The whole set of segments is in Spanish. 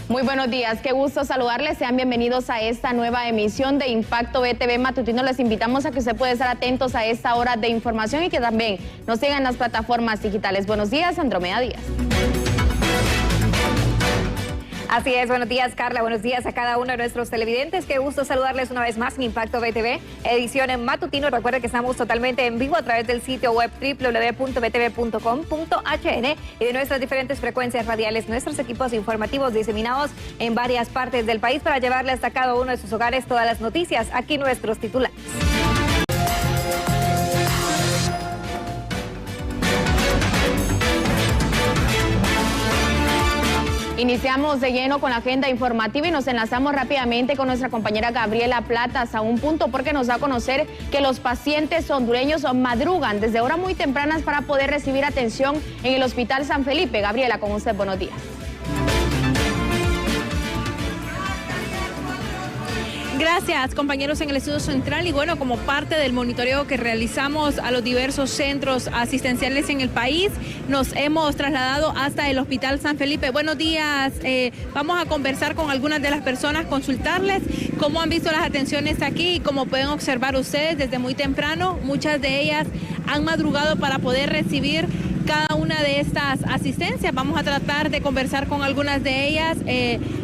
Muy buenos días, qué gusto saludarles, sean bienvenidos a esta nueva emisión de Impacto BTV Matutino. Les invitamos a que usted pueda estar atentos a esta hora de información y que también nos sigan en las plataformas digitales. Buenos días, Andrómeda Díaz. Así es, buenos días Carla, buenos días a cada uno de nuestros televidentes. Qué gusto saludarles una vez más en Impacto BTV, edición en matutino. Recuerden que estamos totalmente en vivo a través del sitio web www.btv.com.hn y de nuestras diferentes frecuencias radiales, nuestros equipos informativos diseminados en varias partes del país para llevarle hasta cada uno de sus hogares todas las noticias. Aquí nuestros titulares. Iniciamos de lleno con la agenda informativa y nos enlazamos rápidamente con nuestra compañera Gabriela Platas a un punto porque nos da a conocer que los pacientes hondureños madrugan desde horas muy tempranas para poder recibir atención en el Hospital San Felipe. Gabriela, con usted, buenos días. Gracias, compañeros en el Estudio Central. Y bueno, como parte del monitoreo que realizamos a los diversos centros asistenciales en el país, nos hemos trasladado hasta el Hospital San Felipe. Buenos días, vamos a conversar con algunas de las personas, consultarles cómo han visto las atenciones aquí y como pueden observar ustedes desde muy temprano, muchas de ellas han madrugado para poder recibir cada una de estas asistencias. Vamos a tratar de conversar con algunas de ellas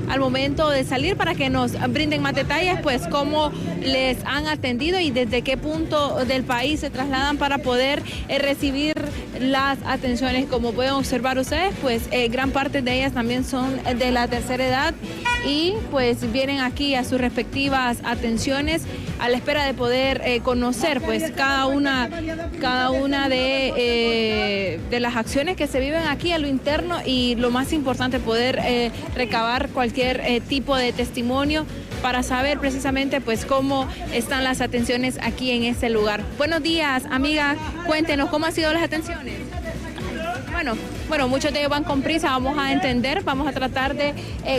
al momento de salir para que nos brinden más detalles, pues cómo les han atendido y desde qué punto del país se trasladan para poder recibir las atenciones. Como pueden observar ustedes, pues gran parte de ellas también son de la tercera edad y pues vienen aquí a sus respectivas atenciones a la espera de poder conocer pues cada una de las acciones que se viven aquí a lo interno y lo más importante, poder recabar cualquier tipo de testimonio para saber precisamente pues cómo están las atenciones aquí en este lugar. Buenos días, amiga, cuéntenos cómo han sido las atenciones. Bueno, muchos de ellos van con prisa, vamos a entender, vamos a tratar de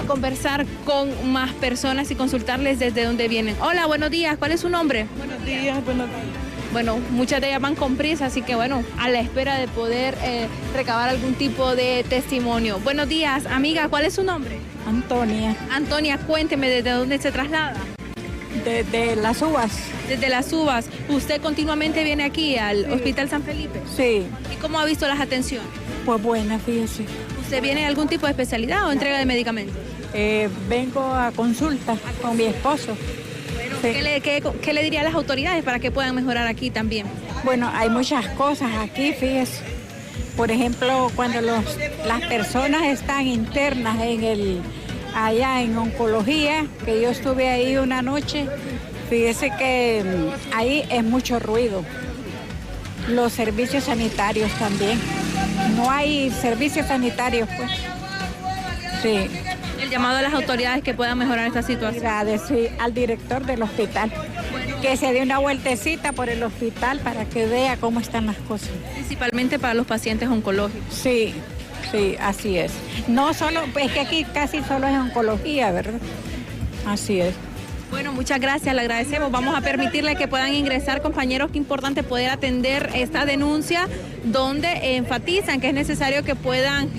conversar con más personas y consultarles desde dónde vienen. Hola, buenos días, ¿cuál es su nombre? Buenos días, buenos días. Bueno, muchas de ellas van con prisa, así que bueno, a la espera de poder recabar algún tipo de testimonio. Buenos días, amiga, ¿cuál es su nombre? Antonia. Antonia, cuénteme, ¿desde dónde se traslada? Desde Las Uvas. Desde Las Uvas. ¿Usted continuamente viene aquí al Hospital San Felipe? Sí. ¿Y cómo ha visto las atenciones? Pues buena, fíjese. ¿Usted viene a algún tipo de especialidad o entrega de medicamentos? Vengo a consulta con mi esposo. Bueno, sí. ¿Qué le diría a las autoridades para que puedan mejorar aquí también? Bueno, hay muchas cosas aquí, fíjese. Por ejemplo, cuando las personas están internas allá en oncología, que yo estuve ahí una noche, fíjese que ahí es mucho ruido. Los servicios sanitarios también. No hay servicios sanitarios, pues. Sí. El llamado a las autoridades que puedan mejorar esta situación. Mira, decir al director del hospital que se dé una vueltecita por el hospital para que vea cómo están las cosas. Principalmente para los pacientes oncológicos. Sí, sí, así es. No solo, es que aquí casi solo es oncología, ¿verdad? Así es. Bueno, muchas gracias, le agradecemos. Vamos a permitirle que puedan ingresar, compañeros, qué importante poder atender esta denuncia donde enfatizan que es necesario que puedan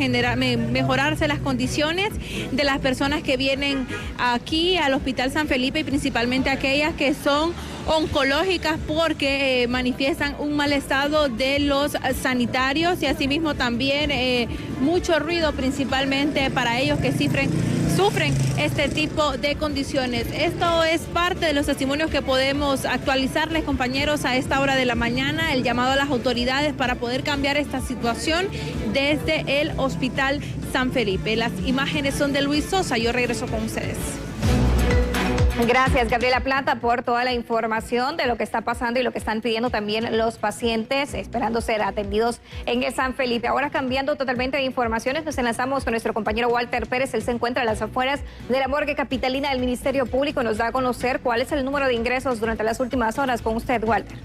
mejorarse las condiciones de las personas que vienen aquí al Hospital San Felipe y principalmente aquellas que son oncológicas porque manifiestan un mal estado de los sanitarios y asimismo también mucho ruido principalmente para ellos que sufren este tipo de condiciones. Esto es parte de los testimonios que podemos actualizarles, compañeros, a esta hora de la mañana, el llamado a las autoridades para poder cambiar esta situación desde el Hospital San Felipe. Las imágenes son de Luis Sosa, yo regreso con ustedes. Gracias, Gabriela Plata, por toda la información de lo que está pasando y lo que están pidiendo también los pacientes, esperando ser atendidos en el San Felipe. Ahora, cambiando totalmente de informaciones, nos enlazamos con nuestro compañero Walter Pérez. Él se encuentra a las afueras de la morgue capitalina del Ministerio Público. Nos da a conocer cuál es el número de ingresos durante las últimas horas. Con usted, Walter.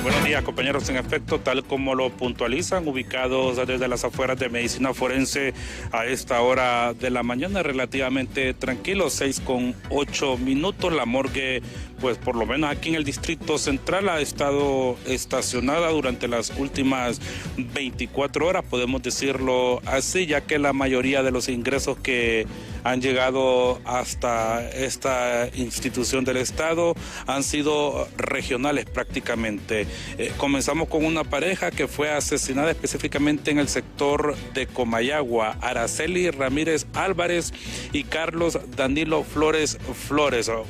Buenos días, compañeros. En efecto, tal como lo puntualizan, ubicados desde las afueras de medicina forense a esta hora de la mañana, relativamente tranquilos, 6:08. La morgue, pues por lo menos aquí en el Distrito Central, ha estado estacionada durante las últimas 24 horas, podemos decirlo así, ya que la mayoría de los ingresos que han llegado hasta esta institución del Estado han sido regionales prácticamente. Comenzamos con una pareja que fue asesinada específicamente en el sector de Comayagua, Araceli Ramírez Álvarez y Carlos Danilo Flores,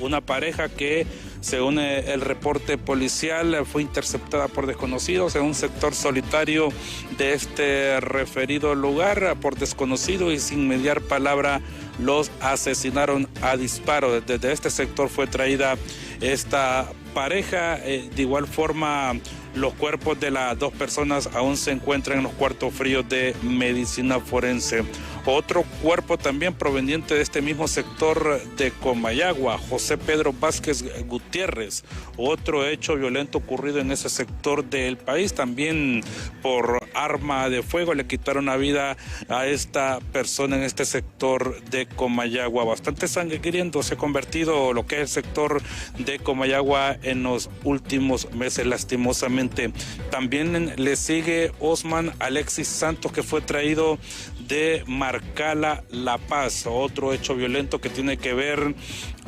una pareja que, según el reporte policial, fue interceptada por desconocidos en un sector solitario de este referido lugar. Por desconocido y sin mediar palabra, los asesinaron a disparo. Desde este sector fue traída esta pareja. De igual forma, los cuerpos de las dos personas aún se encuentran en los cuartos fríos de medicina forense. Otro cuerpo también proveniente de este mismo sector de Comayagua, José Pedro Vázquez Gutiérrez. Otro hecho violento ocurrido en ese sector del país, también por arma de fuego le quitaron la vida a esta persona en este sector de Comayagua. Bastante sangriento se ha convertido lo que es el sector de Comayagua en los últimos meses, lastimosamente. También le sigue Osman Alexis Santos, que fue traído de Marcala, La Paz. Otro hecho violento que tiene que ver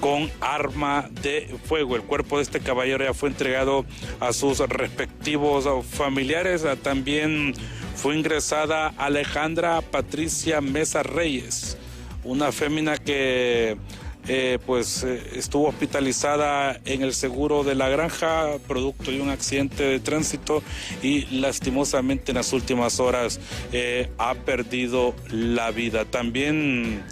con arma de fuego. El cuerpo de este caballero ya fue entregado a sus respectivos familiares. También fue ingresada Alejandra Patricia Mesa Reyes, una fémina que estuvo hospitalizada en el seguro de la granja producto de un accidente de tránsito y lastimosamente en las últimas horas ha perdido la vida. También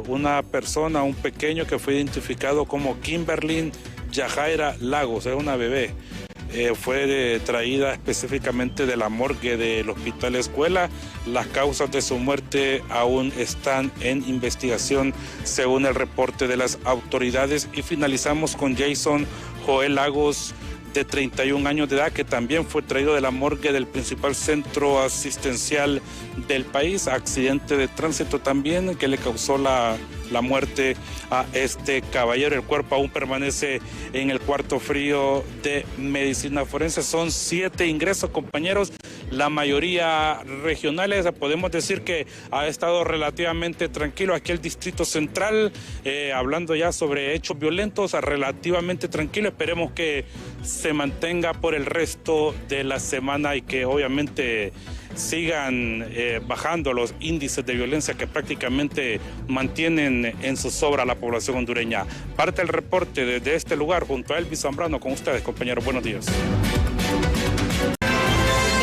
una persona, un pequeño que fue identificado como Kimberly Yajaira Lagos, es una bebé. Fue traída específicamente de la morgue del Hospital Escuela. Las causas de su muerte aún están en investigación según el reporte de las autoridades. Y finalizamos con Jason Joel Lagos, de 31 años de edad, que también fue traído de la morgue del principal centro asistencial del país. Accidente de tránsito también que le causó la muerte a este caballero. El cuerpo aún permanece en el cuarto frío de medicina forense. Son 7 ingresos, compañeros, la mayoría regionales. Podemos decir que ha estado relativamente tranquilo aquí el Distrito Central, hablando ya sobre hechos violentos, relativamente tranquilo. Esperemos que se mantenga por el resto de la semana y que obviamente sigan bajando los índices de violencia que prácticamente mantienen en zozobra a la población hondureña. Parte del reporte desde este lugar junto a Elvis Zambrano con ustedes, compañeros. Buenos días.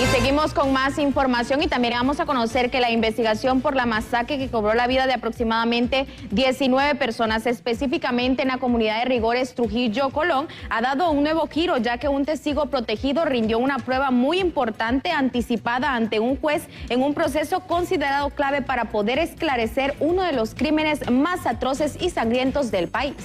Y seguimos con más información y también vamos a conocer que la investigación por la masacre que cobró la vida de aproximadamente 19 personas, específicamente en la comunidad de Rigores, Trujillo, Colón, ha dado un nuevo giro, ya que un testigo protegido rindió una prueba muy importante anticipada ante un juez en un proceso considerado clave para poder esclarecer uno de los crímenes más atroces y sangrientos del país.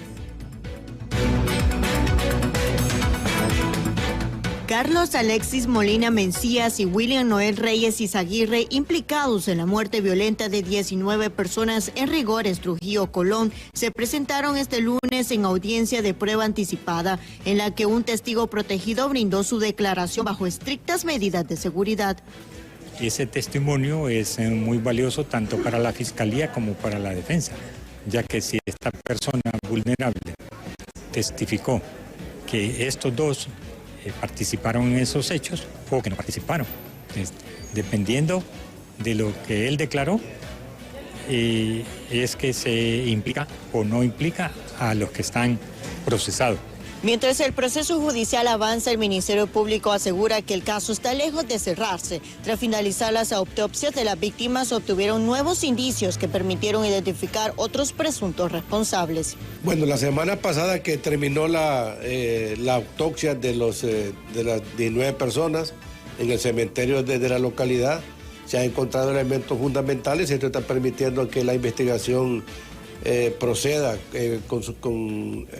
Carlos Alexis Molina Mencías y William Noel Reyes Izaguirre, implicados en la muerte violenta de 19 personas en Rigores, Trujillo, Colón, se presentaron este lunes en audiencia de prueba anticipada, en la que un testigo protegido brindó su declaración bajo estrictas medidas de seguridad. Ese testimonio es muy valioso tanto para la Fiscalía como para la defensa, ya que si esta persona vulnerable testificó que estos dos participaron en esos hechos o que no participaron, dependiendo de lo que él declaró, es que se implica o no implica a los que están procesados. Mientras el proceso judicial avanza, el Ministerio Público asegura que el caso está lejos de cerrarse. Tras finalizar las autopsias de las víctimas, obtuvieron nuevos indicios que permitieron identificar otros presuntos responsables. Bueno, la semana pasada que terminó la autopsia de las 19 personas en el cementerio de la localidad, se han encontrado elementos fundamentales y esto está permitiendo que la investigación proceda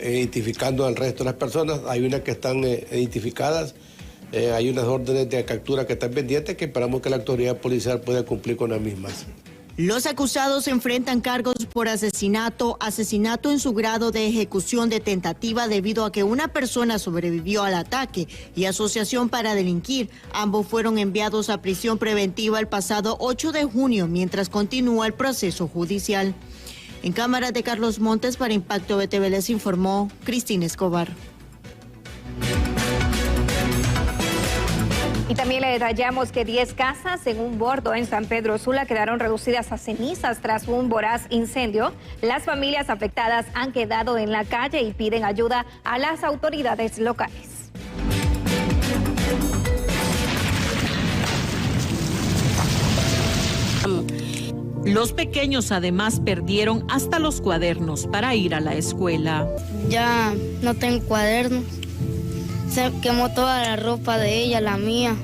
identificando al resto de las personas. Hay unas que están identificadas, hay unas órdenes de captura que están pendientes que esperamos que la autoridad policial pueda cumplir con las mismas. Los acusados enfrentan cargos por asesinato, asesinato en su grado de ejecución de tentativa debido a que una persona sobrevivió al ataque y asociación para delinquir. Ambos fueron enviados a prisión preventiva el pasado 8 de junio mientras continúa el proceso judicial. En cámara de Carlos Montes para Impacto BTV les informó Cristina Escobar. Y también le detallamos que 10 casas en un bordo en San Pedro Sula quedaron reducidas a cenizas tras un voraz incendio. Las familias afectadas han quedado en la calle y piden ayuda a las autoridades locales. Los pequeños además perdieron hasta los cuadernos para ir a la escuela. Ya no tengo cuadernos. Se quemó toda la ropa de ella, la mía.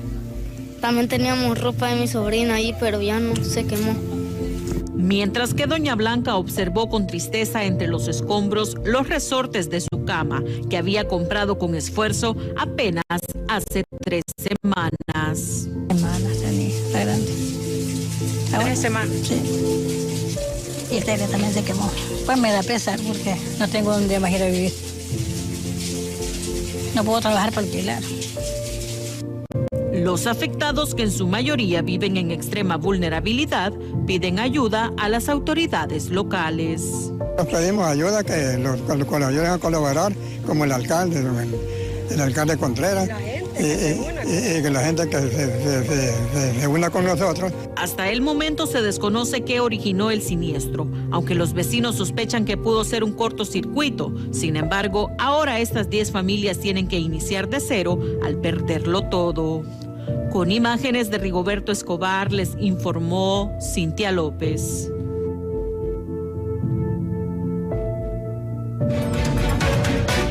También teníamos ropa de mi sobrina ahí, pero ya no se quemó. Mientras que doña Blanca observó con tristeza entre los escombros los resortes de su cama, que había comprado con esfuerzo apenas hace 3 semanas. La grande. 3 semanas. Sí. Y esta también se quemó. Pues me da pesar porque no tengo donde más ir a vivir. No puedo trabajar para alquilar. Los afectados, que en su mayoría viven en extrema vulnerabilidad, piden ayuda a las autoridades locales. Nos pedimos ayuda, que nos ayuden a colaborar, como el alcalde Contreras, y que la gente que se una con nosotros. Hasta el momento se desconoce qué originó el siniestro, aunque los vecinos sospechan que pudo ser un cortocircuito. Sin embargo, ahora estas 10 familias tienen que iniciar de cero al perderlo todo. Con imágenes de Rigoberto Escobar les informó Cintia López.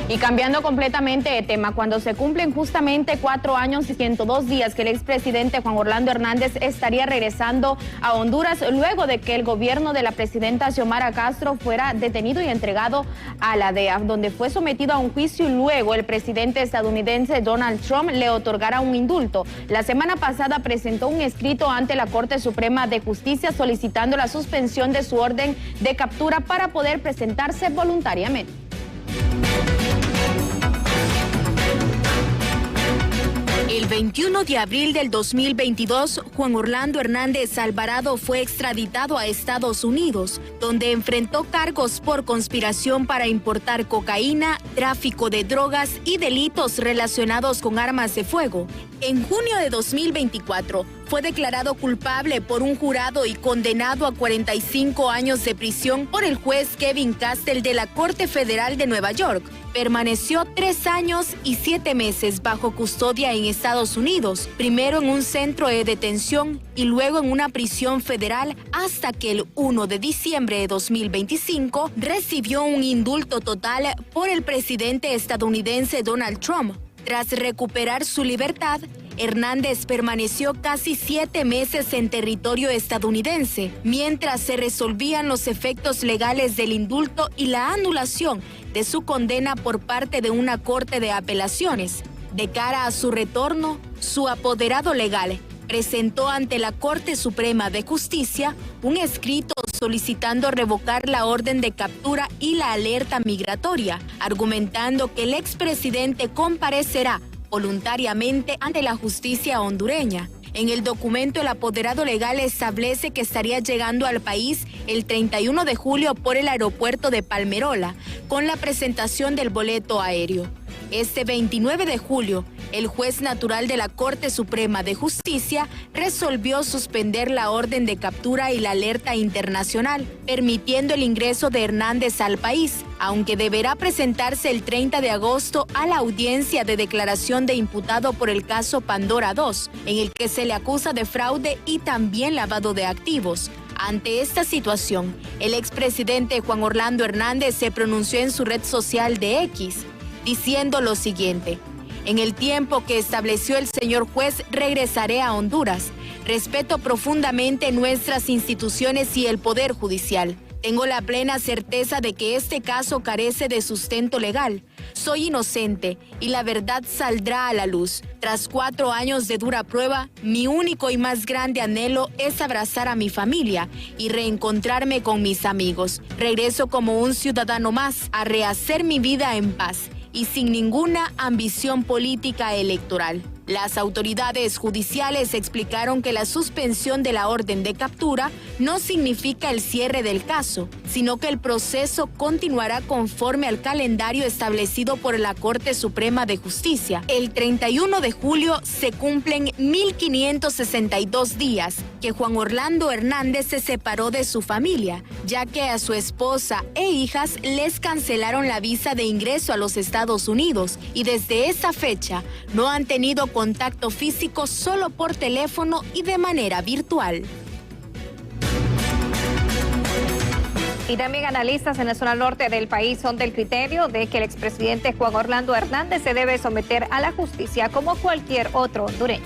Y cambiando completamente de tema, cuando se cumplen justamente 4 años y 102 días que el expresidente Juan Orlando Hernández estaría regresando a Honduras luego de que el gobierno de la presidenta Xiomara Castro fuera detenido y entregado a la DEA, donde fue sometido a un juicio y luego el presidente estadounidense Donald Trump le otorgara un indulto. La semana pasada presentó un escrito ante la Corte Suprema de Justicia solicitando la suspensión de su orden de captura para poder presentarse voluntariamente. El 21 de abril del 2022, Juan Orlando Hernández Alvarado fue extraditado a Estados Unidos, donde enfrentó cargos por conspiración para importar cocaína, tráfico de drogas y delitos relacionados con armas de fuego. En junio de 2024, fue declarado culpable por un jurado y condenado a 45 años de prisión por el juez Kevin Castell de la Corte Federal de Nueva York. Permaneció 3 años y 7 meses bajo custodia en Estados Unidos, primero en un centro de detención y luego en una prisión federal, hasta que el 1 de diciembre de 2025 recibió un indulto total por el presidente estadounidense Donald Trump. Tras recuperar su libertad, Hernández permaneció casi 7 meses en territorio estadounidense, mientras se resolvían los efectos legales del indulto y la anulación de su condena por parte de una corte de apelaciones. De cara a su retorno, su apoderado legal presentó ante la Corte Suprema de Justicia un escrito solicitando revocar la orden de captura y la alerta migratoria, argumentando que el expresidente comparecerá voluntariamente ante la justicia hondureña. En el documento, el apoderado legal establece que estaría llegando al país el 31 de julio por el aeropuerto de Palmerola, con la presentación del boleto aéreo. Este 29 de julio, el juez natural de la Corte Suprema de Justicia resolvió suspender la orden de captura y la alerta internacional, permitiendo el ingreso de Hernández al país, aunque deberá presentarse el 30 de agosto a la audiencia de declaración de imputado por el caso Pandora 2, en el que se le acusa de fraude y también lavado de activos. Ante esta situación, el expresidente Juan Orlando Hernández se pronunció en su red social de X, diciendo lo siguiente: en el tiempo que estableció el señor juez, regresaré a Honduras. Respeto profundamente nuestras instituciones y el Poder Judicial. Tengo la plena certeza de que este caso carece de sustento legal. Soy inocente y la verdad saldrá a la luz. Tras 4 años de dura prueba, mi único y más grande anhelo es abrazar a mi familia y reencontrarme con mis amigos. Regreso como un ciudadano más a rehacer mi vida en paz y sin ninguna ambición política electoral. Las autoridades judiciales explicaron que la suspensión de la orden de captura no significa el cierre del caso, sino que el proceso continuará conforme al calendario establecido por la Corte Suprema de Justicia. El 31 de julio se cumplen 1562 días que Juan Orlando Hernández se separó de su familia, ya que a su esposa e hijas les cancelaron la visa de ingreso a los Estados Unidos y desde esa fecha no han tenido contacto físico, solo por teléfono y de manera virtual. Y también analistas en la zona norte del país son del criterio de que el expresidente Juan Orlando Hernández se debe someter a la justicia como cualquier otro hondureño.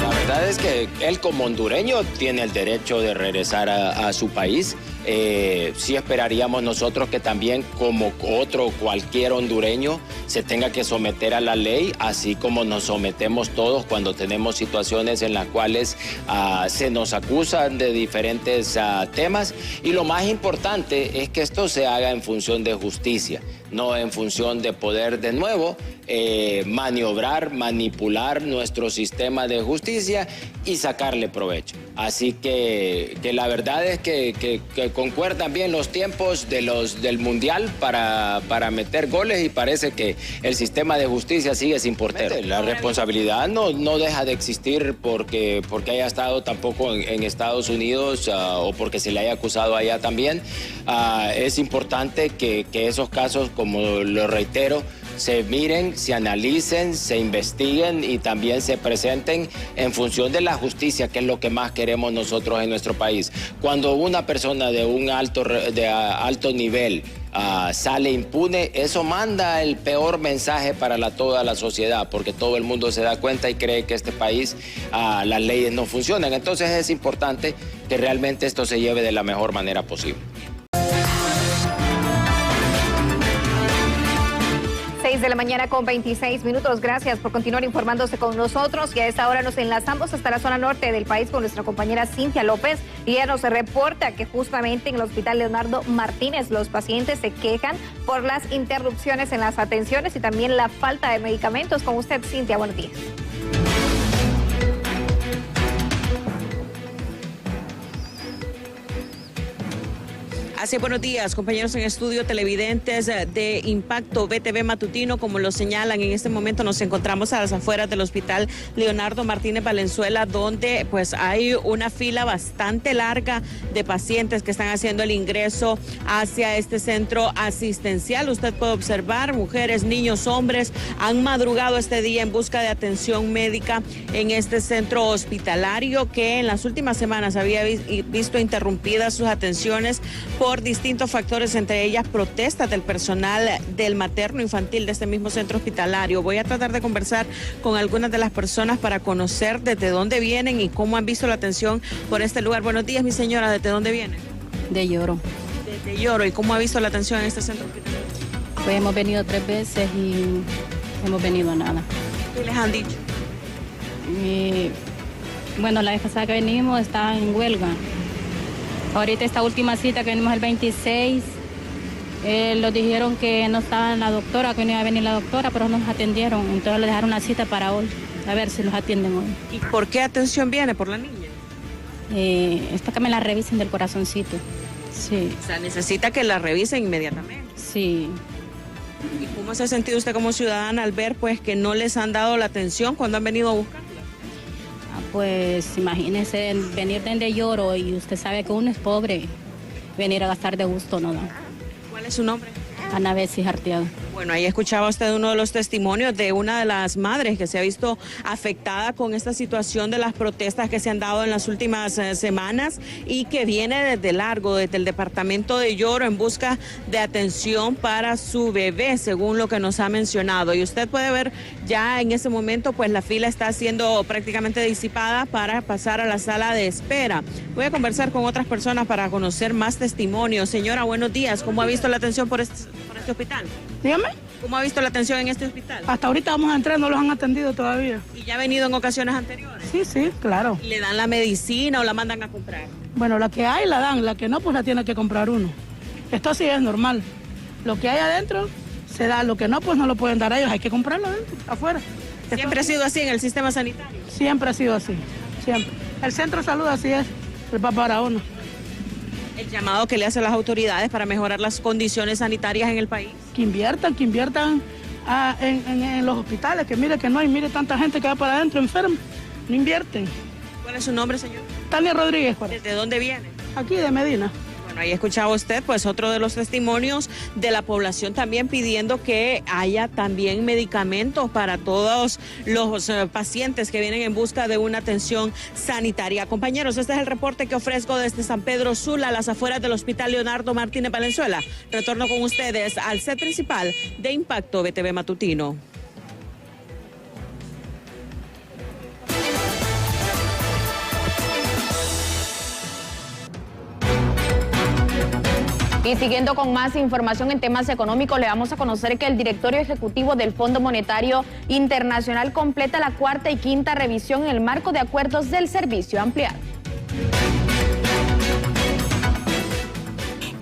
La verdad es que él como hondureño tiene el derecho de regresar a su país. Sí esperaríamos nosotros que también como cualquier hondureño se tenga que someter a la ley, así como nos sometemos todos cuando tenemos situaciones en las cuales se nos acusan de diferentes temas. Y lo más importante es que esto se haga en función de justicia, no en función de poder de nuevo maniobrar, manipular nuestro sistema de justicia y sacarle provecho. Así que la verdad es que concuerdan bien los tiempos del Mundial para meter goles y parece que el sistema de justicia sigue sin portero. La responsabilidad no deja de existir porque haya estado tampoco en Estados Unidos o porque se le haya acusado allá también. Es importante que esos casos, como lo reitero, se miren, se analicen, se investiguen y también se presenten en función de la justicia, que es lo que más queremos nosotros en nuestro país. Cuando una persona de alto nivel sale impune, eso manda el peor mensaje para toda la sociedad, porque todo el mundo se da cuenta y cree que este país las leyes no funcionan. Entonces es importante que realmente esto se lleve de la mejor manera posible. 6 de la mañana con 26 minutos. Gracias por continuar informándose con nosotros. Y a esta hora nos enlazamos hasta la zona norte del país con nuestra compañera Cintia López. Y ella nos reporta que justamente en el Hospital Leonardo Martínez los pacientes se quejan por las interrupciones en las atenciones y también la falta de medicamentos. Con usted, Cintia, buenos días. Así, buenos días, compañeros en estudio, televidentes de Impacto BTV Matutino. Como lo señalan, en este momento nos encontramos a las afueras del Hospital Leonardo Martínez Valenzuela, donde pues hay una fila bastante larga de pacientes que están haciendo el ingreso hacia este centro asistencial. Usted puede observar, mujeres, niños, hombres han madrugado este día en busca de atención médica en este centro hospitalario que en las últimas semanas había visto interrumpidas sus atenciones por distintos factores, entre ellas protestas del personal del materno infantil de este mismo centro hospitalario. Voy a tratar de conversar con algunas de las personas para conocer desde dónde vienen y cómo han visto la atención por este lugar. Buenos días, mi señora, ¿desde dónde viene? De Lloro. Desde Lloro. ¿Y cómo ha visto la atención en este centro hospitalario? Pues hemos venido 3 veces y hemos venido a nada. ¿Qué les han dicho? Bueno, la vez pasada que venimos estaba en huelga. Ahorita esta última cita que venimos el 26, nos dijeron que no estaba la doctora, que no iba a venir la doctora, pero nos atendieron. Entonces le dejaron una cita para hoy, a ver si los atienden hoy. ¿Y por qué atención viene? ¿Por la niña? Es para que me la revisen del corazoncito. Sí. O sea, necesita que la revisen inmediatamente. Sí. ¿Y cómo se ha sentido usted como ciudadana al ver pues que no les han dado la atención cuando han venido a buscarla? Pues imagínese venir desde Lloro y usted sabe que uno es pobre, venir a gastar de gusto no da. ¿Cuál es su nombre? Ana Bessi Arteaga. Bueno, ahí escuchaba usted uno de los testimonios de una de las madres que se ha visto afectada con esta situación de las protestas que se han dado en las últimas semanas y que viene desde largo, desde el departamento de Lloro en busca de atención para su bebé, según lo que nos ha mencionado. Y usted puede ver ya en ese momento, pues la fila está siendo prácticamente disipada para pasar a la sala de espera. Voy a conversar con otras personas para conocer más testimonios. Señora, buenos días. ¿Cómo ha visto la atención por este hospital? Dígame. ¿Cómo ha visto la atención en este hospital? Hasta ahorita vamos a entrar, no los han atendido todavía. ¿Y ya ha venido en ocasiones anteriores? Sí, claro. ¿Le dan la medicina o la mandan a comprar? Bueno, la que hay la dan, la que no, pues la tiene que comprar uno. Esto sí es normal. Lo que hay adentro se da, lo que no, pues no lo pueden dar a ellos, hay que comprarlo adentro, afuera. ¿Siempre ha sido así en el sistema sanitario? Siempre ha sido así, siempre. El centro de salud así es, el Papa Barahona. El llamado que le hacen las autoridades para mejorar las condiciones sanitarias en el país. Que inviertan en los hospitales, que no hay, mire tanta gente que va para adentro enferma, no invierten. ¿Cuál es su nombre, señor? Tania Rodríguez. ¿Desde dónde viene? Aquí, de Medina. Bueno, ahí escuchaba usted pues otro de los testimonios de la población también pidiendo que haya también medicamentos para todos los pacientes que vienen en busca de una atención sanitaria. Compañeros, este es el reporte que ofrezco desde San Pedro Sula, a las afueras del Hospital Leonardo Martínez Valenzuela. Retorno con ustedes al set principal de Impacto BTV Matutino. Y siguiendo con más información en temas económicos, le vamos a conocer que el directorio ejecutivo del Fondo Monetario Internacional completa la cuarta y quinta revisión en el marco de acuerdos del servicio ampliado.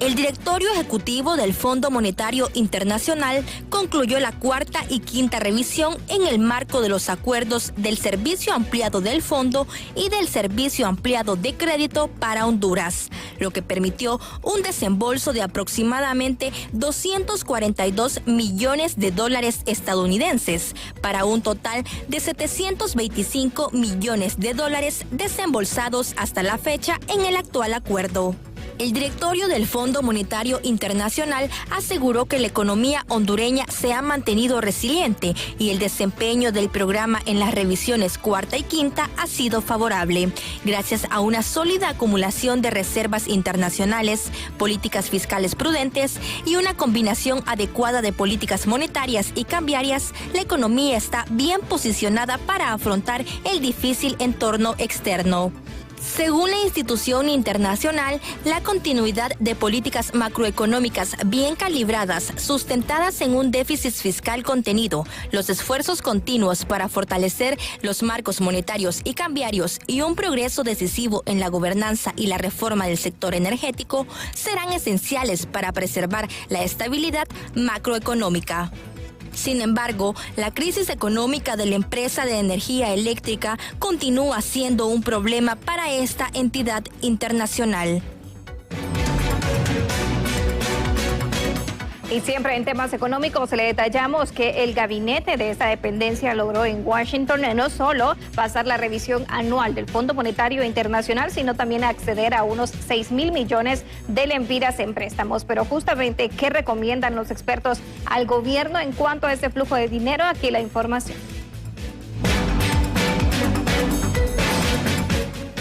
El directorio ejecutivo del Fondo Monetario Internacional concluyó la cuarta y quinta revisión en el marco de los acuerdos del Servicio Ampliado del Fondo y del Servicio Ampliado de Crédito para Honduras, lo que permitió un desembolso de aproximadamente 242 millones de dólares estadounidenses para un total de 725 millones de dólares desembolsados hasta la fecha en el actual acuerdo. El directorio del Fondo Monetario Internacional aseguró que la economía hondureña se ha mantenido resiliente y el desempeño del programa en las revisiones cuarta y quinta ha sido favorable, gracias a una sólida acumulación de reservas internacionales, políticas fiscales prudentes y una combinación adecuada de políticas monetarias y cambiarias. La economía está bien posicionada para afrontar el difícil entorno externo. Según la institución internacional, la continuidad de políticas macroeconómicas bien calibradas, sustentadas en un déficit fiscal contenido, los esfuerzos continuos para fortalecer los marcos monetarios y cambiarios y un progreso decisivo en la gobernanza y la reforma del sector energético serán esenciales para preservar la estabilidad macroeconómica. Sin embargo, la crisis económica de la empresa de energía eléctrica continúa siendo un problema para esta entidad internacional. Y siempre en temas económicos le detallamos que el gabinete de esta dependencia logró en Washington no solo pasar la revisión anual del Fondo Monetario Internacional, sino también acceder a unos 6,000 millones de lempiras en préstamos. Pero justamente, ¿qué recomiendan los expertos al gobierno en cuanto a este flujo de dinero? Aquí la información.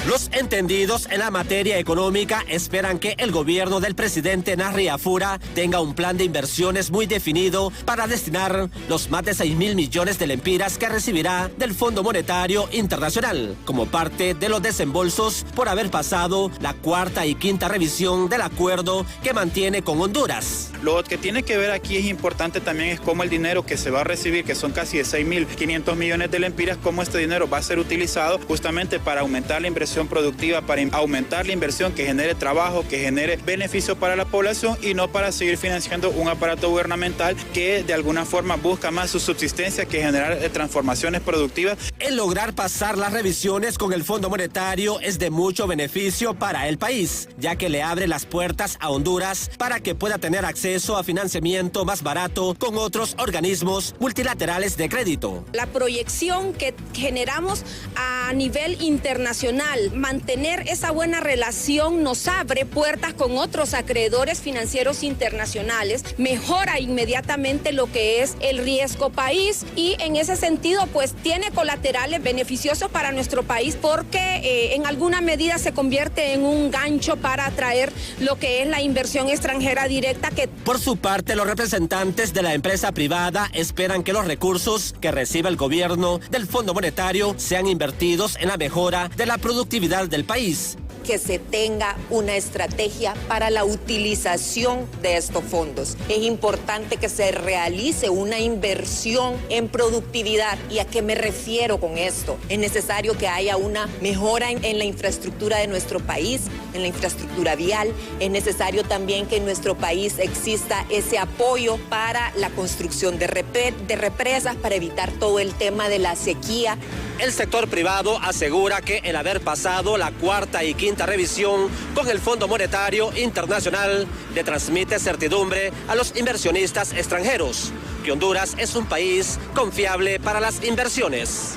Los entendidos en la materia económica esperan que el gobierno del presidente Narri Afura tenga un plan de inversiones muy definido para destinar los más de 6,000 millones de lempiras que recibirá del Fondo Monetario Internacional como parte de los desembolsos por haber pasado la cuarta y quinta revisión del acuerdo que mantiene con Honduras. Lo que tiene que ver aquí es importante también es cómo el dinero que se va a recibir, que son casi de 6,500 millones de lempiras, cómo este dinero va a ser utilizado justamente para aumentar la inversión inversión productiva, para aumentar la inversión que genere trabajo, que genere beneficio para la población y no para seguir financiando un aparato gubernamental que de alguna forma busca más su subsistencia que generar transformaciones productivas. El lograr pasar las revisiones con el Fondo Monetario es de mucho beneficio para el país, ya que le abre las puertas a Honduras para que pueda tener acceso a financiamiento más barato con otros organismos multilaterales de crédito. La proyección que generamos a nivel internacional, mantener esa buena relación nos abre puertas con otros acreedores financieros internacionales, mejora inmediatamente lo que es el riesgo país y en ese sentido pues tiene colaterales beneficiosos para nuestro país porque en alguna medida se convierte en un gancho para atraer lo que es la inversión extranjera directa. Por su parte, los representantes de la empresa privada esperan que los recursos que recibe el gobierno del Fondo Monetario sean invertidos en la mejora de la productividad del país. Que se tenga una estrategia para la utilización de estos fondos. Es importante que se realice una inversión en productividad. ¿Y a qué me refiero con esto? Es necesario que haya una mejora en la infraestructura de nuestro país, en la infraestructura vial. Es necesario también que en nuestro país exista ese apoyo para la construcción de represas, para evitar todo el tema de la sequía. El sector privado asegura que el haber pasado la cuarta y quinta revisión con el Fondo Monetario Internacional le transmite certidumbre a los inversionistas extranjeros, que Honduras es un país confiable para las inversiones.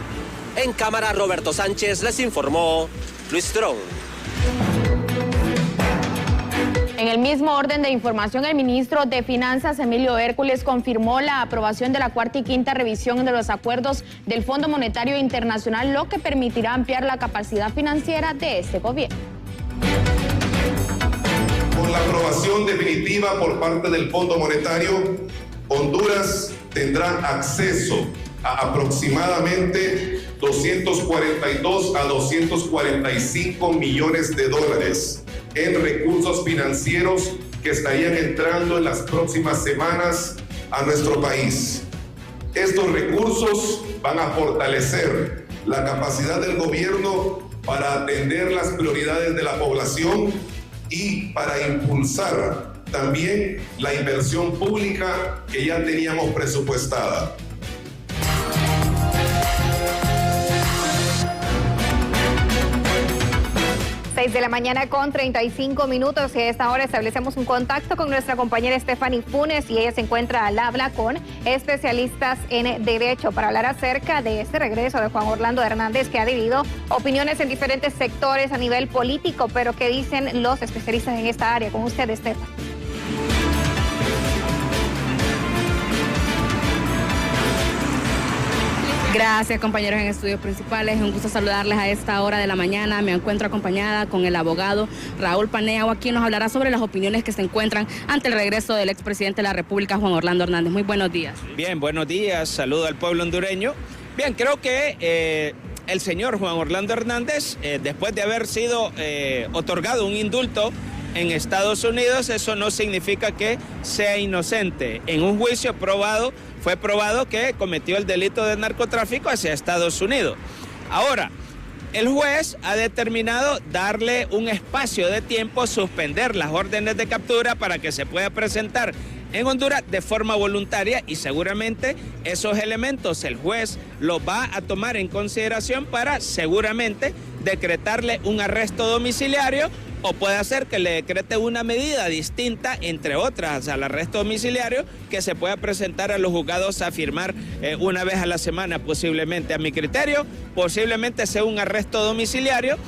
En cámara, Roberto Sánchez les informó Luis Strong. En el mismo orden de información, el ministro de Finanzas, Emilio Hércules, confirmó la aprobación de la cuarta y quinta revisión de los acuerdos del Fondo Monetario Internacional, lo que permitirá ampliar la capacidad financiera de este gobierno. Con la aprobación definitiva por parte del Fondo Monetario, Honduras tendrá acceso a aproximadamente 242 a 245 millones de dólares en recursos financieros que estarían entrando en las próximas semanas a nuestro país. Estos recursos van a fortalecer la capacidad del gobierno para atender las prioridades de la población y para impulsar también la inversión pública que ya teníamos presupuestada. 6 de la mañana con 35 minutos y a esta hora establecemos un contacto con nuestra compañera Stephanie Funes y ella se encuentra al habla con especialistas en Derecho para hablar acerca de este regreso de Juan Orlando Hernández, que ha dividido opiniones en diferentes sectores a nivel político, pero ¿qué dicen los especialistas en esta área? Con usted, Stephanie. Gracias, compañeros en estudios principales. Es un gusto saludarles a esta hora de la mañana. Me encuentro acompañada con el abogado Raúl Paniagua, quien nos hablará sobre las opiniones que se encuentran ante el regreso del expresidente de la República, Juan Orlando Hernández. Muy buenos días. Bien, buenos días. Saludo al pueblo hondureño. Bien, creo que el señor Juan Orlando Hernández, después de haber sido otorgado un indulto en Estados Unidos, eso no significa que sea inocente. En un juicio fue probado que cometió el delito de narcotráfico hacia Estados Unidos. Ahora, el juez ha determinado darle un espacio de tiempo, suspender las órdenes de captura para que se pueda presentar en Honduras de forma voluntaria y seguramente esos elementos el juez los va a tomar en consideración para seguramente decretarle un arresto domiciliario o puede hacer que le decrete una medida distinta, entre otras, al arresto domiciliario, que se pueda presentar a los juzgados a firmar una vez a la semana, posiblemente. A mi criterio, posiblemente sea un arresto domiciliario,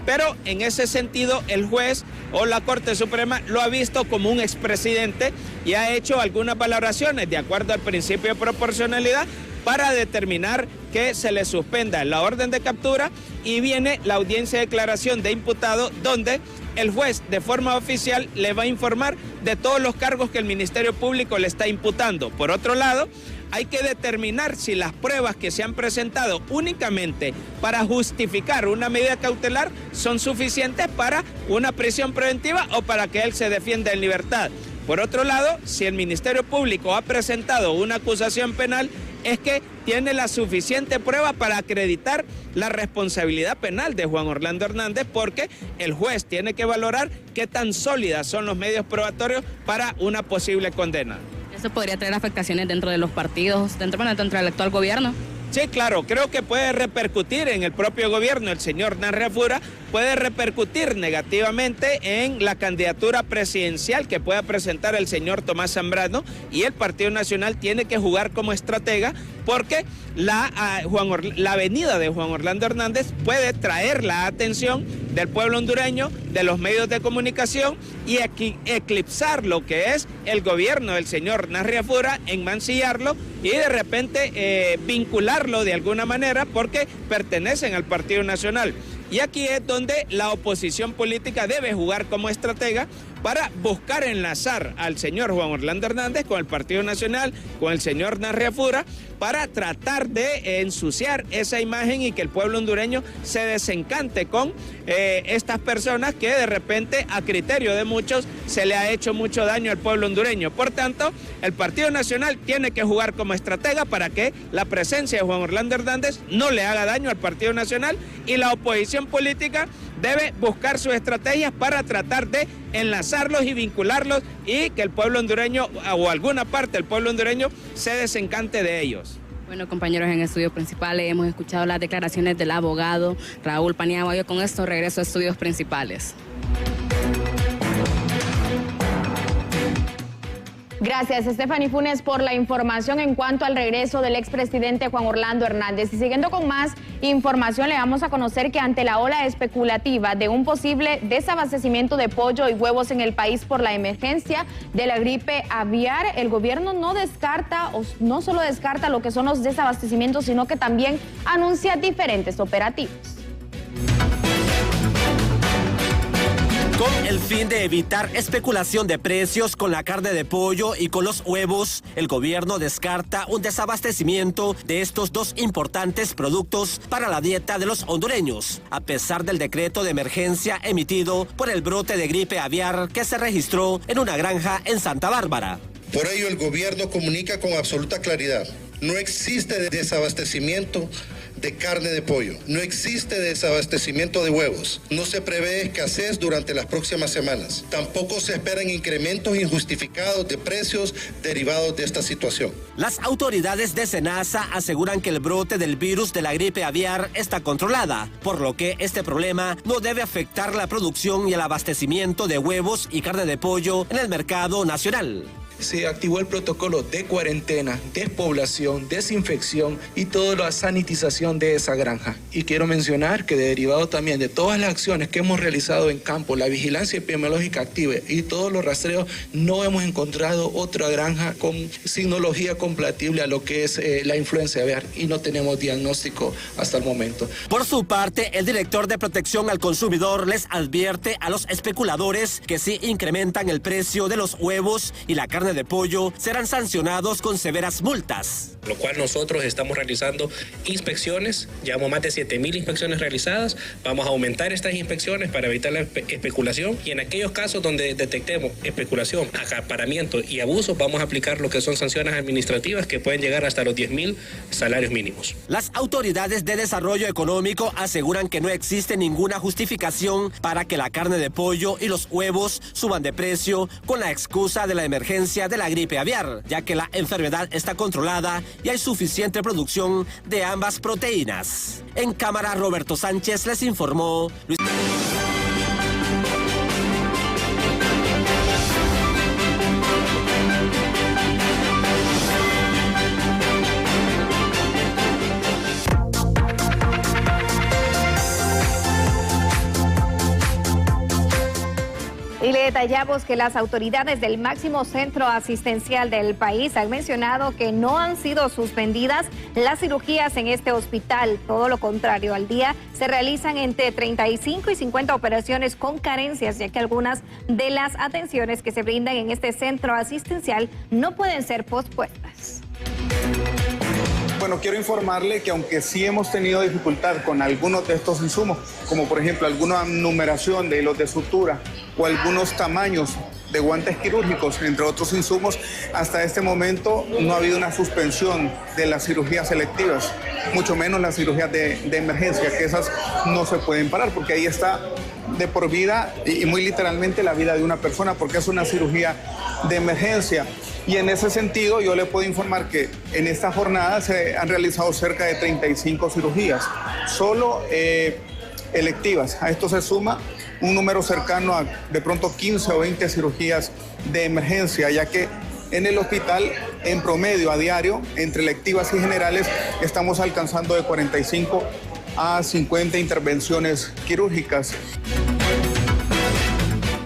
pero en ese sentido el juez o la Corte Suprema lo ha visto como un expresidente y ha hecho algunas valoraciones de acuerdo al principio de proporcionalidad para determinar que se le suspenda la orden de captura y viene la audiencia de declaración de imputado donde el juez de forma oficial le va a informar de todos los cargos que el Ministerio Público le está imputando. Por otro lado, hay que determinar si las pruebas que se han presentado únicamente para justificar una medida cautelar son suficientes para una prisión preventiva o para que él se defienda en libertad. Por otro lado, si el Ministerio Público ha presentado una acusación penal, es que tiene la suficiente prueba para acreditar la responsabilidad penal de Juan Orlando Hernández, porque el juez tiene que valorar qué tan sólidas son los medios probatorios para una posible condena. ¿Eso podría traer afectaciones dentro de los partidos, dentro del actual gobierno? Sí, claro, creo que puede repercutir en el propio gobierno. El señor Narria Fura puede repercutir negativamente en la candidatura presidencial que pueda presentar el señor Tomás Zambrano, y el Partido Nacional tiene que jugar como estratega, porque la venida de Juan Orlando Hernández puede traer la atención del pueblo hondureño, de los medios de comunicación, y eclipsar lo que es el gobierno del señor Narria Fura, enmancillarlo y de repente vincularlo de alguna manera, porque pertenecen al Partido Nacional. Y aquí es donde la oposición política debe jugar como estratega para buscar enlazar al señor Juan Orlando Hernández con el Partido Nacional, con el señor Narria Fura, para tratar de ensuciar esa imagen y que el pueblo hondureño se desencante con estas personas que de repente, a criterio de muchos, se le ha hecho mucho daño al pueblo hondureño. Por tanto, el Partido Nacional tiene que jugar como estratega para que la presencia de Juan Orlando Hernández no le haga daño al Partido Nacional, y la oposición política debe buscar sus estrategias para tratar de enlazarlos y vincularlos, y que el pueblo hondureño, o alguna parte del pueblo hondureño, se desencante de ellos. Bueno, compañeros, en Estudios Principales hemos escuchado las declaraciones del abogado Raúl Paniagua. Yo con esto regreso a Estudios Principales. Gracias, Stephanie Funes, por la información en cuanto al regreso del expresidente Juan Orlando Hernández. Y siguiendo con más información, le vamos a conocer que ante la ola especulativa de un posible desabastecimiento de pollo y huevos en el país por la emergencia de la gripe aviar, el gobierno no descarta, o no solo descarta lo que son los desabastecimientos, sino que también anuncia diferentes operativos. Con el fin de evitar especulación de precios con la carne de pollo y con los huevos, el gobierno descarta un desabastecimiento de estos dos importantes productos para la dieta de los hondureños, a pesar del decreto de emergencia emitido por el brote de gripe aviar que se registró en una granja en Santa Bárbara. Por ello, el gobierno comunica con absoluta claridad: no existe desabastecimiento de carne de pollo, no existe desabastecimiento de huevos, no se prevé escasez durante las próximas semanas, tampoco se esperan incrementos injustificados de precios derivados de esta situación. Las autoridades de SENASA aseguran que el brote del virus de la gripe aviar está controlada, por lo que este problema no debe afectar la producción y el abastecimiento de huevos y carne de pollo en el mercado nacional. Se activó el protocolo de cuarentena, despoblación, desinfección y toda la sanitización de esa granja. Y quiero mencionar que derivado también de todas las acciones que hemos realizado en campo, la vigilancia epidemiológica activa y todos los rastreos, no hemos encontrado otra granja con signología compatible a lo que es la influenza aviar, y no tenemos diagnóstico hasta el momento. Por su parte, el director de Protección al Consumidor les advierte a los especuladores que si incrementan el precio de los huevos y la carne de pollo, serán sancionados con severas multas. Lo cual nosotros estamos realizando inspecciones, llevamos más de 7.000 inspecciones realizadas, vamos a aumentar estas inspecciones para evitar la especulación, y en aquellos casos donde detectemos especulación, acaparamiento y abuso, vamos a aplicar lo que son sanciones administrativas que pueden llegar hasta los 10.000 salarios mínimos. Las autoridades de desarrollo económico aseguran que no existe ninguna justificación para que la carne de pollo y los huevos suban de precio con la excusa de la emergencia de la gripe aviar, ya que la enfermedad está controlada y hay suficiente producción de ambas proteínas. En cámara, Roberto Sánchez les informó. Y le detallamos que las autoridades del máximo centro asistencial del país han mencionado que no han sido suspendidas las cirugías en este hospital. Todo lo contrario, al día se realizan entre 35 y 50 operaciones con carencias, ya que algunas de las atenciones que se brindan en este centro asistencial no pueden ser pospuestas. Bueno, quiero informarle que aunque sí hemos tenido dificultad con algunos de estos insumos, como por ejemplo alguna numeración de hilos de sutura o algunos tamaños de guantes quirúrgicos, entre otros insumos. Hasta este momento no ha habido una suspensión de las cirugías selectivas, mucho menos las cirugías de emergencia, que esas no se pueden parar porque ahí está de por vida y muy literalmente la vida de una persona, porque es una cirugía de emergencia. Y en ese sentido yo le puedo informar que en esta jornada se han realizado cerca de 35 cirugías, solo electivas. A esto se suma un número cercano a de pronto 15 o 20 cirugías de emergencia, ya que en el hospital, en promedio a diario, entre electivas y generales, estamos alcanzando de 45 a 50 intervenciones quirúrgicas.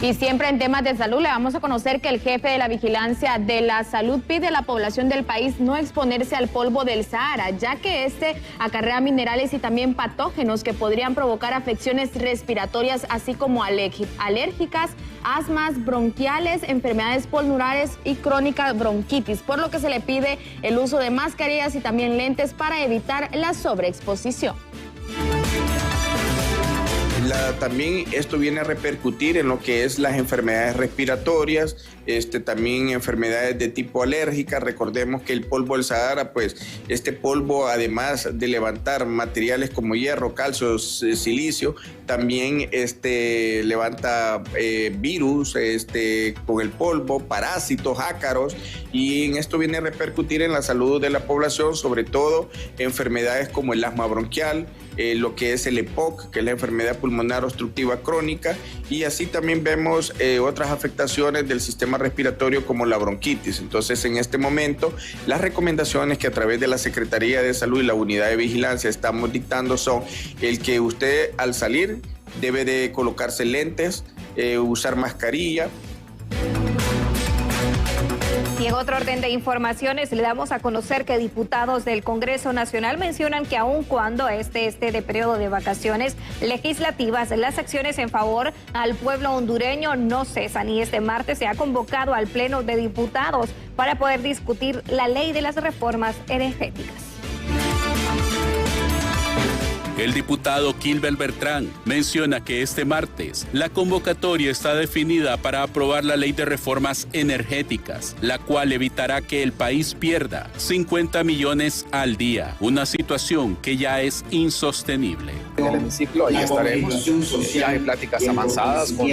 Y siempre en temas de salud le vamos a conocer que el jefe de la Vigilancia de la Salud pide a la población del país no exponerse al polvo del Sahara, ya que este acarrea minerales y también patógenos que podrían provocar afecciones respiratorias, así como alérgicas, asmas, bronquiales, enfermedades pulmonares y crónica bronquitis, por lo que se le pide el uso de mascarillas y también lentes para evitar la sobreexposición. También esto viene a repercutir en lo que es las enfermedades respiratorias, también enfermedades de tipo alérgica. Recordemos que el polvo del Sahara, pues este polvo, además de levantar materiales como hierro, calcio, silicio, también levanta virus con el polvo, parásitos, ácaros, y en esto viene a repercutir en la salud de la población, sobre todo enfermedades como el asma bronquial, lo que es el EPOC, que es la enfermedad pulmonar obstructiva crónica, y así también vemos otras afectaciones del sistema respiratorio como la bronquitis. Entonces, en este momento, las recomendaciones que a través de la Secretaría de Salud y la Unidad de Vigilancia estamos dictando son el que usted al salir debe de colocarse lentes, usar mascarilla. Y en otro orden de informaciones, le damos a conocer que diputados del Congreso Nacional mencionan que aun cuando esté de periodo de vacaciones legislativas, las acciones en favor al pueblo hondureño no cesan, y este martes se ha convocado al Pleno de Diputados para poder discutir la ley de las reformas energéticas. El diputado Kilber Bertrán menciona que este martes la convocatoria está definida para aprobar la ley de reformas energéticas, la cual evitará que el país pierda 50 millones al día, una situación que ya es insostenible. En el hemiciclo ahí estaremos, ya hay pláticas avanzadas con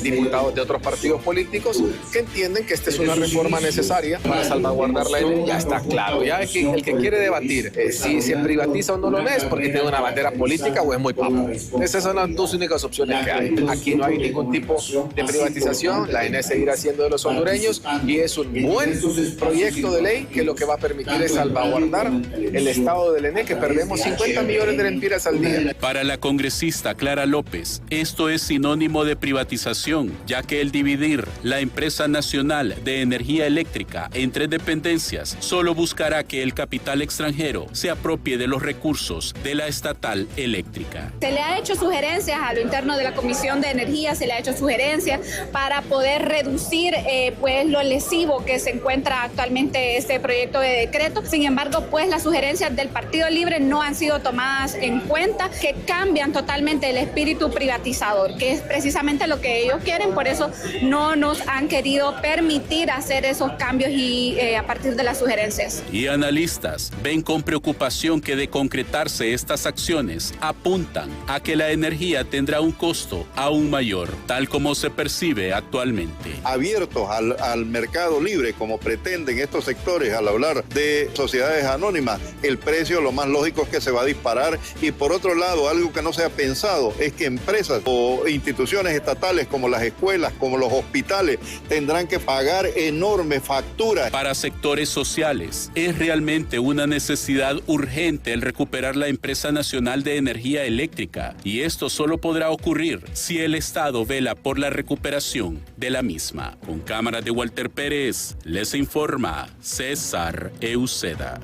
diputados de otros partidos políticos que entienden que esta es una reforma necesaria para salvaguardar la energía. Ya está claro, ya el que quiere debatir si se privatiza o no lo es porque tiene una bandera política o es muy papo. Esas son las dos únicas opciones que hay. Aquí no hay ningún tipo de privatización, la ENE seguirá siendo de los hondureños y es un buen proyecto de ley que lo que va a permitir es salvaguardar el estado del ENE, que perdemos 50 millones de lempiras al día. Para la congresista Clara López, esto es sinónimo de privatización, ya que el dividir la empresa nacional de energía eléctrica en 3 dependencias solo buscará que el capital extranjero se apropie de los recursos de la estatal eléctrica. Se le ha hecho sugerencias a lo interno de la Comisión de Energía, se le ha hecho sugerencias para poder reducir pues lo lesivo que se encuentra actualmente este proyecto de decreto. Sin embargo, pues las sugerencias del Partido Libre no han sido tomadas en cuenta, que cambian totalmente el espíritu privatizador, que es precisamente lo que ellos quieren. Por eso no nos han querido permitir hacer esos cambios y a partir de las sugerencias. Y analistas ven con preocupación que de concretarse estas acciones apuntan a que la energía tendrá un costo aún mayor, tal como se percibe actualmente. Abiertos al mercado libre, como pretenden estos sectores al hablar de sociedades anónimas, el precio lo más lógico es que se va a disparar. Y por otro lado, algo que no se ha pensado es que empresas o instituciones estatales como las escuelas, como los hospitales, tendrán que pagar enormes facturas. Para sectores sociales, es realmente una necesidad urgente el recuperar la empresa nacional de energía eléctrica, y esto solo podrá ocurrir si el Estado vela por la recuperación de la misma. Con cámaras de Walter Pérez, les informa César Euseda.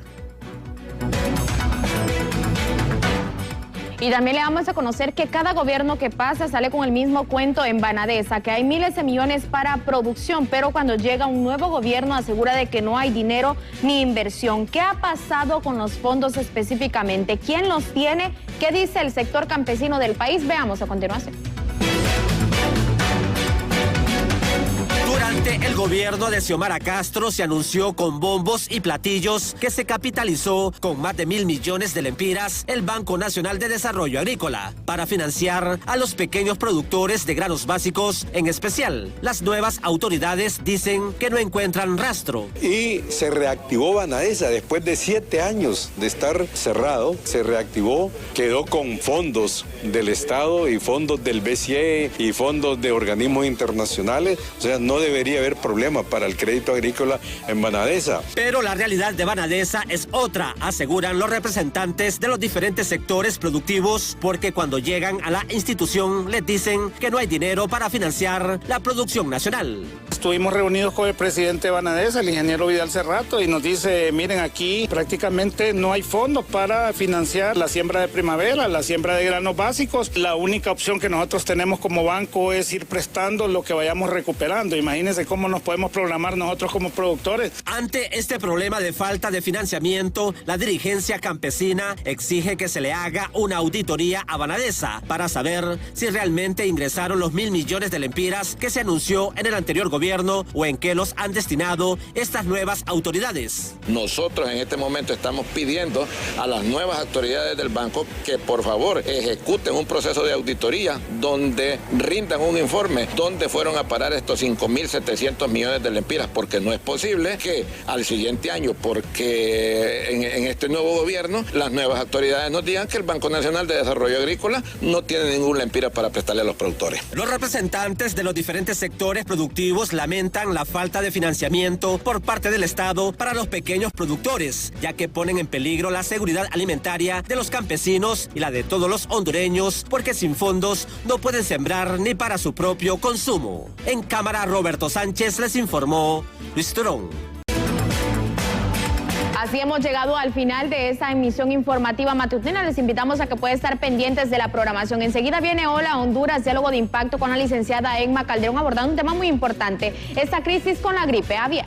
Y también le vamos a conocer que cada gobierno que pasa sale con el mismo cuento en Banadesa, que hay miles de millones para producción, pero cuando llega un nuevo gobierno asegura de que no hay dinero ni inversión. ¿Qué ha pasado con los fondos específicamente? ¿Quién los tiene? ¿Qué dice el sector campesino del país? Veamos a continuación. Durante el gobierno de Xiomara Castro se anunció con bombos y platillos que se capitalizó con más de 1.000 millones de lempiras el Banco Nacional de Desarrollo Agrícola para financiar a los pequeños productores de granos básicos en especial. Las nuevas autoridades dicen que no encuentran rastro. Y se reactivó Banadesa después de 7 años de estar cerrado. Se reactivó, quedó con fondos del Estado y fondos del BCE y fondos de organismos internacionales. O sea, no debería haber problema para el crédito agrícola en Banadesa. Pero la realidad de Banadesa es otra, aseguran los representantes de los diferentes sectores productivos, porque cuando llegan a la institución les dicen que no hay dinero para financiar la producción nacional. Estuvimos reunidos con el presidente de Banadesa, el ingeniero Vidal Cerrato, y nos dice, miren, aquí prácticamente no hay fondos para financiar la siembra de primavera, la siembra de granos básicos. La única opción que nosotros tenemos como banco es ir prestando lo que vayamos recuperando. Imagínense cómo nos podemos programar nosotros como productores. Ante este problema de falta de financiamiento, la dirigencia campesina exige que se le haga una auditoría a Banadesa para saber si realmente ingresaron los 1.000 millones de lempiras que se anunció en el anterior gobierno o en qué los han destinado estas nuevas autoridades. Nosotros en este momento estamos pidiendo a las nuevas autoridades del banco que por favor ejecuten un proceso de auditoría donde rindan un informe donde fueron a parar estos 5.700 millones de lempiras, porque no es posible que al siguiente año, porque en este nuevo gobierno, las nuevas autoridades nos digan que el Banco Nacional de Desarrollo Agrícola no tiene ningún lempira para prestarle a los productores. Los representantes de los diferentes sectores productivos lamentan la falta de financiamiento por parte del Estado para los pequeños productores, ya que ponen en peligro la seguridad alimentaria de los campesinos y la de todos los hondureños, porque sin fondos no pueden sembrar ni para su propio consumo. En cámara, Roberto Sánchez les informó Luis Turón. Así hemos llegado al final de esta emisión informativa matutina. Les invitamos a que puedan estar pendientes de la programación. Enseguida viene Hola Honduras, diálogo de impacto con la licenciada Emma Calderón, abordando un tema muy importante, esta crisis con la gripe aviar.